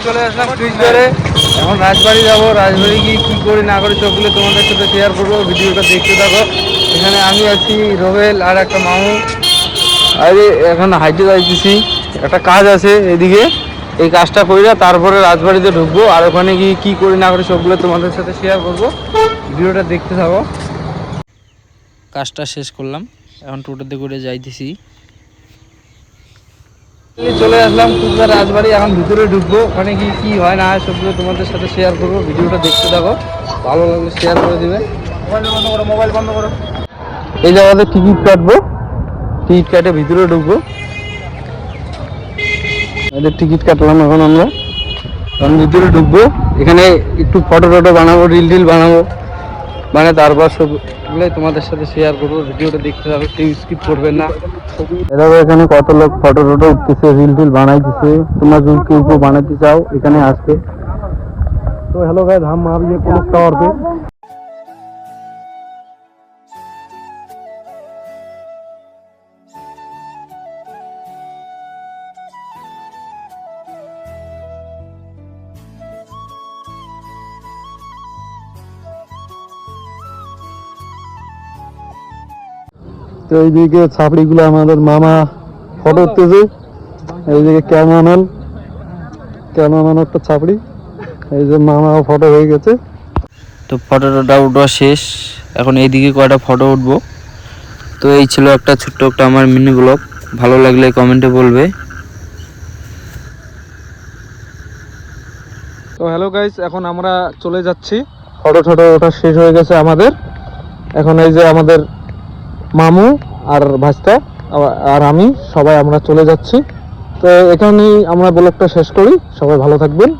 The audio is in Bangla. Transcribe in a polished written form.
চলে আসলাম কুইজবারে। এখন রাজবাড়ি যাবো, রাজবাড়ি গিয়ে কী করি না করি সবগুলো তোমাদের সাথে শেয়ার করবো, ভিডিওটা দেখতে থাকো। এখানে আমি আছি, রোবেল আর একটা মামু। আরে এখন হাইটে যাইতেছি, একটা কাজ আছে এদিকে, এই কাজটা করিরা তারপরে রাজবাড়িতে ঢুকবো। আর ওখানে গিয়ে কী করি না করি সবগুলো তোমাদের সাথে শেয়ার করবো, ভিডিওটা দেখতে থাকো। কাজটা শেষ করলাম, এখন টোটোতে করে যাইতেছি। চলে আসলাম কুচবিহার রাজবাড়ি, এখন ভিতরে ঢুকবো। ওখানে কি কি হয় না হয় সবগুলো তোমাদের সাথে শেয়ার করবো, ভিডিওটা দেখতে থাকো, ভালো লাগলে শেয়ার করে দিবে। মোবাইল বন্ধ করো। এই জায়গাতে টিকিট কাটবো, টিকিট কাটে ভিতরে ঢুকবো। এদের টিকিট কাটলাম, এখন আমরা ভিতরে ঢুকবো। এখানে একটু ফটো টটো বানাবো, রিল টিল বানাবো, মানে তারপর সবগুলোই তোমাদের সাথে শেয়ার করবো, ভিডিওটা দেখতে থাকো, কেউ স্কিপ করবেন না। এভাবে এখানে কত লোক ফটো টটো উঠতেছে, রিল টিল বানাইতেছে। তোমরা যদি কেউ কেউ বানাইতে চাও এখানে আসবে। তো হ্যালো গাইস, हम अभी ये पुलिस टावर पे। তো এইদিকে ছাপড়িগুলো আমাদের মামা ফটো উঠতেছে। এইদিকে ক্যামেরাম্যান একটা ছাপড়ি, এই যে মামা ফটো হয়ে গেছে। তো ফটোটা উঠা শেষ, এখন এইদিকে কয়টা ফটো উঠবো। তো এই ছিল একটা ছোট্ট একটা আমার মিনি ব্লগ, ভালো লাগলে কমেন্টে বলবে। তো হ্যালো গাইস, এখন আমরা চলে যাচ্ছি, ফটো টটো ওঠা শেষ হয়ে গেছে আমাদের। এখন এই যে আমাদের মামু আর ভাস্তা আর আমি সবাই আমরা চলে যাচ্ছি। তো এখানেই আমরা ব্লগটা শেষ করি, সবাই ভালো থাকবেন।